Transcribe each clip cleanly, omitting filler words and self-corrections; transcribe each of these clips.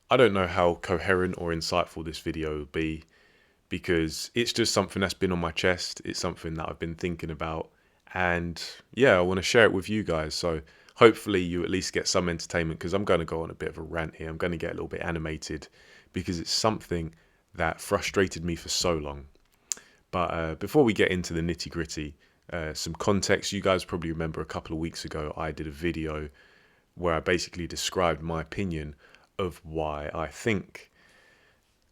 I don't know how coherent or insightful this video will be because it's just something that's been on my chest. It's something that I've been thinking about. And yeah, I want to share it with you guys. So hopefully you at least get some entertainment because I'm going to go on a bit of a rant here. I'm going to get a little bit animated because it's something that frustrated me for so long. But before we get into the nitty gritty, some context. You guys probably remember a couple of weeks ago, I did a video where I basically described my opinion of why I think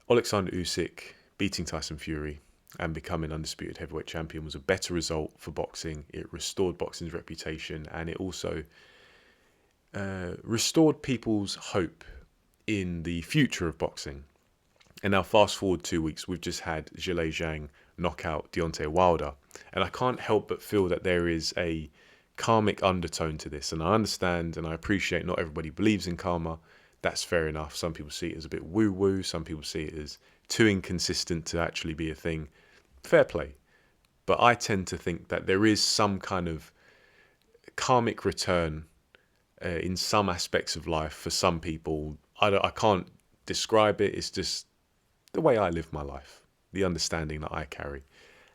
Alexander Usyk beating Tyson Fury and becoming undisputed heavyweight champion was a better result for boxing. It restored boxing's reputation, and it also restored people's hope in the future of boxing. And now fast forward 2 weeks, we've just had Zhilei Zhang knock out Deontay Wilder. And I can't help but feel that there is a karmic undertone to this. And I understand and I appreciate not everybody believes in karma. That's fair enough. Some people see it as a bit woo-woo. Some people see it as too inconsistent to actually be a thing. Fair play. But I tend to think that there is some kind of karmic return in some aspects of life for some people. I can't describe it. It's just the way I live my life, the understanding that I carry.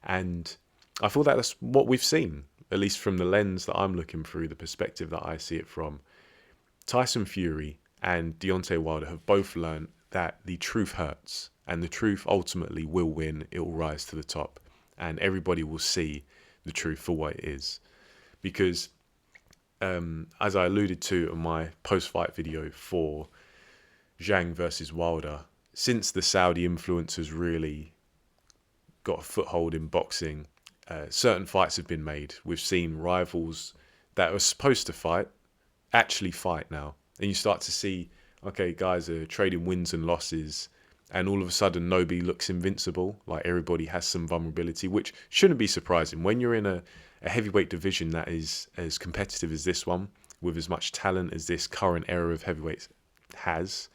And I feel that that's what we've seen, at least from the lens that I'm looking through, the perspective that I see it from. Tyson Fury and Deontay Wilder have both learned that the truth hurts and the truth ultimately will win. It will rise to the top and everybody will see the truth for what it is. Because as I alluded to in my post-fight video for Zhang versus Wilder, since the Saudi influence has really got a foothold in boxing, certain fights have been made. We've seen rivals that were supposed to fight actually fight now. And you start to see, okay, guys are trading wins and losses, and all of a sudden nobody looks invincible. Like everybody has some vulnerability, which shouldn't be surprising. When you're in a heavyweight division that is as competitive as this one, with as much talent as this current era of heavyweights has,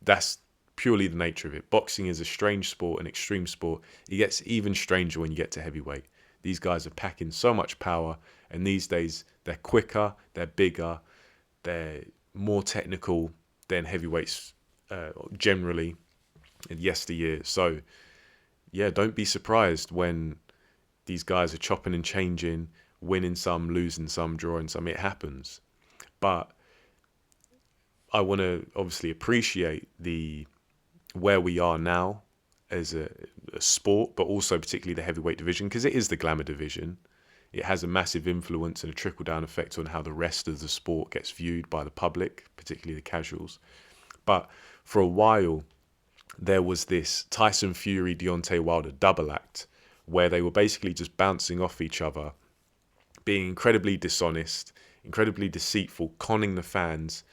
that's purely the nature of it. Boxing is a strange sport, an extreme sport. It gets even stranger when you get to heavyweight. These guys are packing so much power, and these days they're quicker, they're bigger, they're more technical than heavyweights generally in yesteryear. So yeah, don't be surprised when these guys are chopping and changing, winning some, losing some, drawing some. It happens. But I want to obviously appreciate the where we are now as a sport, but also particularly the heavyweight division, because it is the glamour division. It has a massive influence and a trickle-down effect on how the rest of the sport gets viewed by the public, particularly the casuals. But for a while, there was this Tyson Fury, Deontay Wilder double act, where they were basically just bouncing off each other, being incredibly dishonest, incredibly deceitful, conning the fans,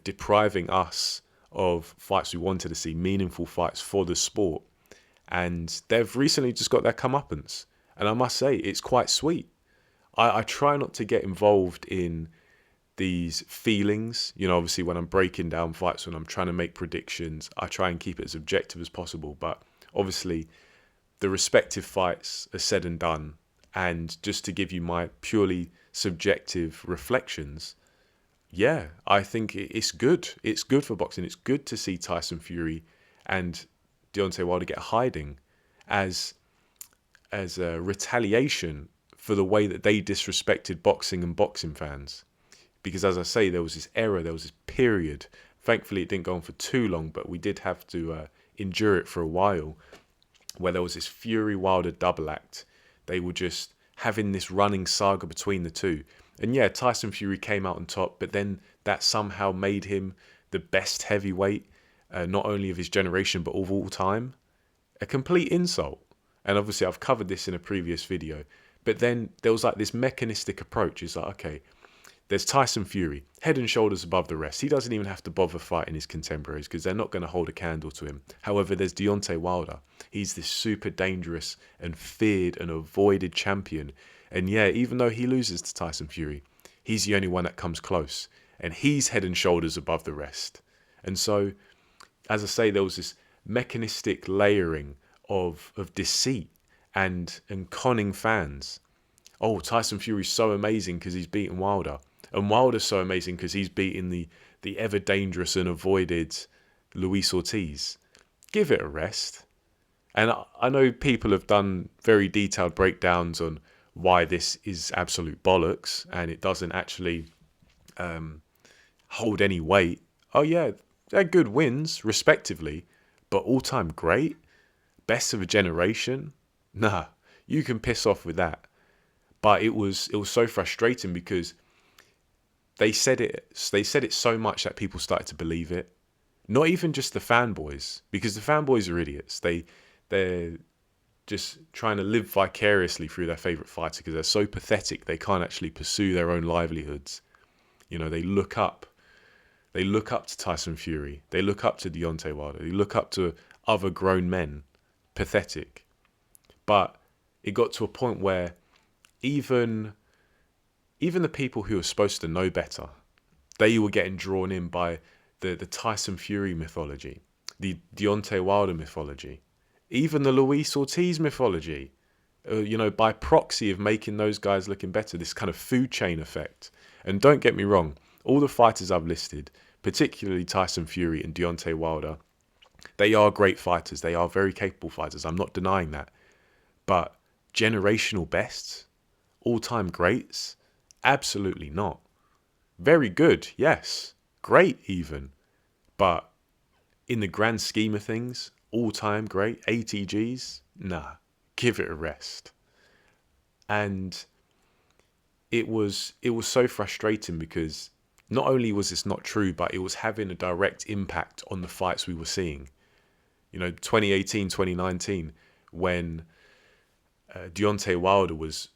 depriving us of fights we wanted to see, meaningful fights for the sport. And they've recently just got their comeuppance. And I must say, it's quite sweet. I try not to get involved in these feelings. You know, obviously when I'm breaking down fights, when I'm trying to make predictions, I try and keep it as objective as possible. But obviously the respective fights are said and done. And just to give you my purely subjective reflections, yeah, I think it's good. It's good for boxing. It's good to see Tyson Fury and Deontay Wilder get hiding as a retaliation for the way that they disrespected boxing and boxing fans. Because as I say, there was this era, there was this period. Thankfully, it didn't go on for too long, but we did have to endure it for a while, where there was this Fury Wilder double act. They were just having this running saga between the two. And yeah, Tyson Fury came out on top, but then that somehow made him the best heavyweight, not only of his generation, but of all time. A complete insult. And obviously I've covered this in a previous video. But then there was like this mechanistic approach. It's like, okay, there's Tyson Fury, head and shoulders above the rest. He doesn't even have to bother fighting his contemporaries because they're not going to hold a candle to him. However, there's Deontay Wilder. He's this super dangerous and feared and avoided champion. And yeah, even though he loses to Tyson Fury, he's the only one that comes close. And he's head and shoulders above the rest. And so, as I say, there was this mechanistic layering of deceit and conning fans. Oh, Tyson Fury's so amazing because he's beaten Wilder. And Wilder's so amazing because he's beaten the ever dangerous and avoided Luis Ortiz. Give it a rest. And I know people have done very detailed breakdowns on why this is absolute bollocks and it doesn't actually hold any weight. Oh yeah, they're good wins, respectively, but all-time great, best of a generation. Nah, you can piss off with that. But it was so frustrating because they said it so much that people started to believe it. Not even just the fanboys, because the fanboys are idiots. They're just trying to live vicariously through their favorite fighter because they're so pathetic they can't actually pursue their own livelihoods. You know, they look up to Tyson Fury, they look up to Deontay Wilder, they look up to other grown men. Pathetic. But it got to a point where even the people who were supposed to know better, they were getting drawn in by the Tyson Fury mythology, the Deontay Wilder mythology, even the Luis Ortiz mythology, by proxy of making those guys looking better, this kind of food chain effect. And don't get me wrong, all the fighters I've listed, particularly Tyson Fury and Deontay Wilder, they are great fighters. They are very capable fighters. I'm not denying that. But generational bests, all-time greats, absolutely not. Very good, yes. Great even. But in the grand scheme of things, all-time great, ATGs, nah, give it a rest. And it was so frustrating because not only was this not true, but it was having a direct impact on the fights we were seeing. 2018, 2019, when Deontay Wilder was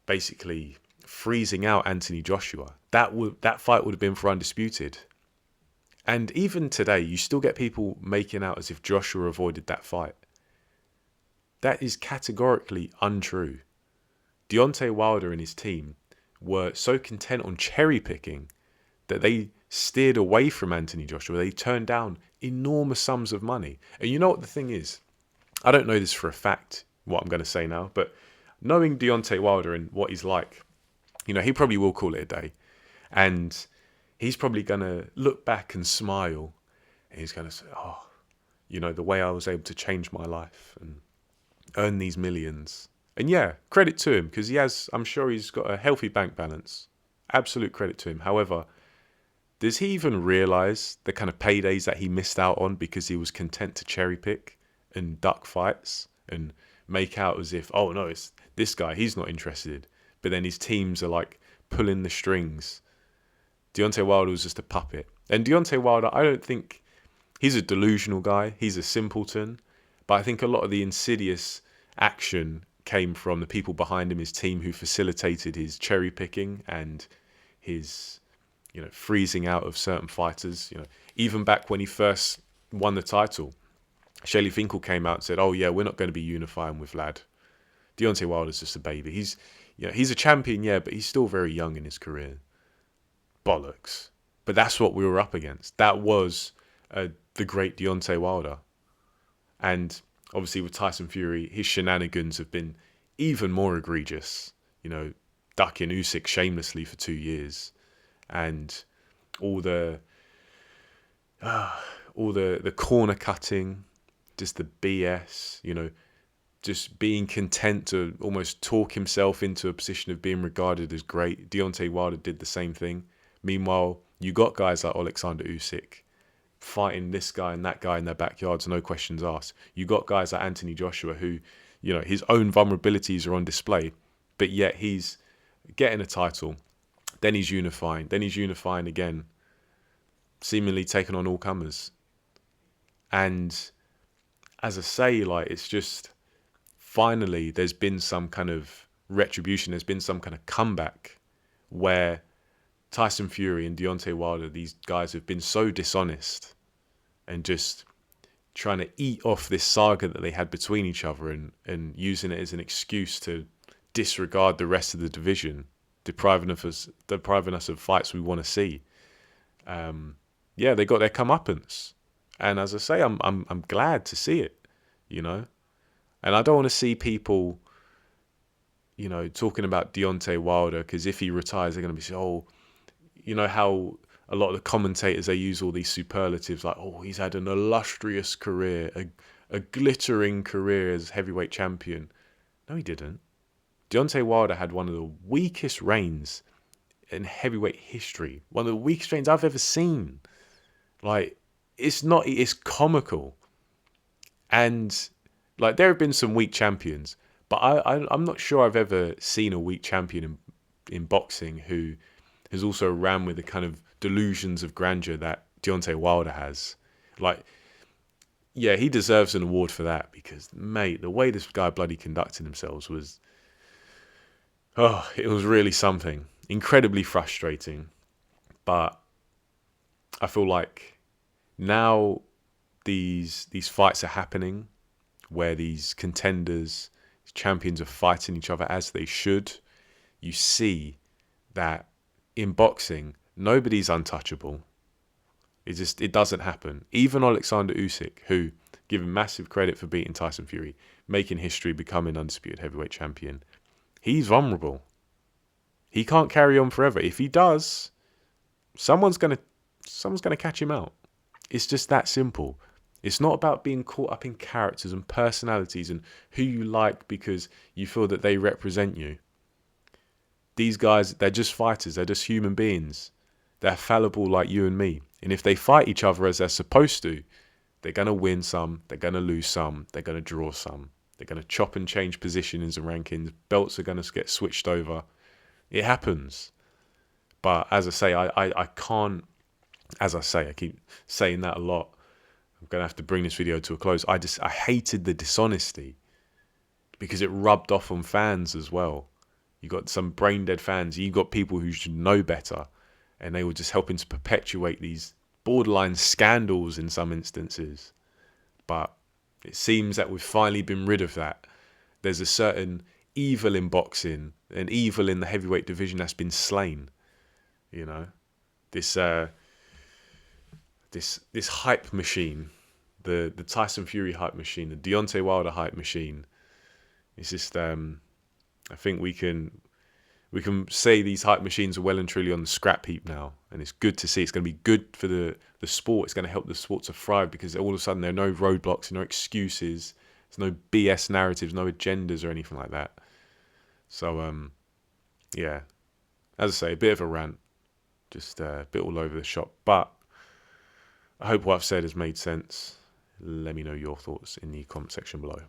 basically freezing out Anthony Joshua, that fight would have been for undisputed. And even today, you still get people making out as if Joshua avoided that fight. That is categorically untrue. Deontay Wilder and his team were so content on cherry picking that they steered away from Anthony Joshua. They turned down enormous sums of money. And you know what the thing is? I don't know this for a fact, what I'm going to say now, but knowing Deontay Wilder and what he's like, he probably will call it a day. And he's probably going to look back and smile. And he's going to say, the way I was able to change my life and earn these millions. And yeah, credit to him, because I'm sure he's got a healthy bank balance. Absolute credit to him. However, does he even realize the kind of paydays that he missed out on because he was content to cherry pick and duck fights and make out as if, oh no, it's this guy, he's not interested. But then his teams are like pulling the strings. Deontay Wilder was just a puppet. And Deontay Wilder, I don't think he's a delusional guy. He's a simpleton. But I think a lot of the insidious action came from the people behind him, his team, who facilitated his cherry picking and his freezing out of certain fighters. Even back when he first won the title, Shelley Finkel came out and said, oh yeah, we're not going to be unifying with Lad. Deontay Wilder's just a baby. He's a champion, yeah, but he's still very young in his career. Bollocks. But that's what we were up against. That was the great Deontay Wilder. And obviously with Tyson Fury, his shenanigans have been even more egregious. Ducking Usyk shamelessly for 2 years. And all the corner cutting, just the BS, just being content to almost talk himself into a position of being regarded as great. Deontay Wilder did the same thing. Meanwhile, you got guys like Alexander Usyk fighting this guy and that guy in their backyards, no questions asked. You got guys like Anthony Joshua who, his own vulnerabilities are on display, but yet he's getting a title. Then he's unifying. Then he's unifying again, seemingly taking on all comers. And as I say, it's just finally there's been some kind of retribution. There's been some kind of comeback where Tyson Fury and Deontay Wilder, these guys have been so dishonest and just trying to eat off this saga that they had between each other and using it as an excuse to disregard the rest of the division, depriving us of fights we want to see. They got their comeuppance. And as I say, I'm glad to see it, And I don't want to see people, talking about Deontay Wilder, because if he retires, they're going to be saying, how a a lot of the commentators, they use all these superlatives like, oh, he's had an illustrious career, a glittering career as heavyweight champion. No, he didn't. Deontay Wilder had one of the weakest reigns in heavyweight history. One of the weakest reigns I've ever seen. Like, it's comical. And, like, there have been some weak champions, but I'm not sure I've ever seen a weak champion in boxing who has also ran with the kind of delusions of grandeur that Deontay Wilder has. Like, yeah, he deserves an award for that because, mate, the way this guy bloody conducted himself was, oh, it was really something. Incredibly frustrating. But I feel like now these fights are happening where these contenders, these champions are fighting each other as they should. You see that in boxing, nobody's untouchable. It doesn't happen. Even Alexander Usyk, who, given massive credit for beating Tyson Fury, making history, becoming undisputed heavyweight champion, he's vulnerable. He can't carry on forever. If he does, someone's gonna catch him out. It's just that simple. It's not about being caught up in characters and personalities and who you like because you feel that they represent you. These guys, they're just fighters. They're just human beings. They're fallible like you and me. And if they fight each other as they're supposed to, they're going to win some, they're going to lose some, they're going to draw some. They're going to chop and change positions and rankings. Belts are going to get switched over. It happens. But as I say, I can't, as I say, I keep saying that a lot. I'm going to have to bring this video to a close. I hated the dishonesty because it rubbed off on fans as well. You got some brain dead fans. You got people who should know better, and they were just helping to perpetuate these borderline scandals in some instances. But it seems that we've finally been rid of that. There's a certain evil in boxing, an evil in the heavyweight division that's been slain. You know, this hype machine, the Tyson Fury hype machine, the Deontay Wilder hype machine. It's just I think we can say these hype machines are well and truly on the scrap heap now, and it's good to see. It's going to be good for the sport. It's going to help the sport to thrive because all of a sudden there are no roadblocks, no excuses, there's no BS narratives, no agendas or anything like that. So yeah, as I say, a bit of a rant, just a bit all over the shop, but I hope what I've said has made sense. Let me know your thoughts in the comment section below.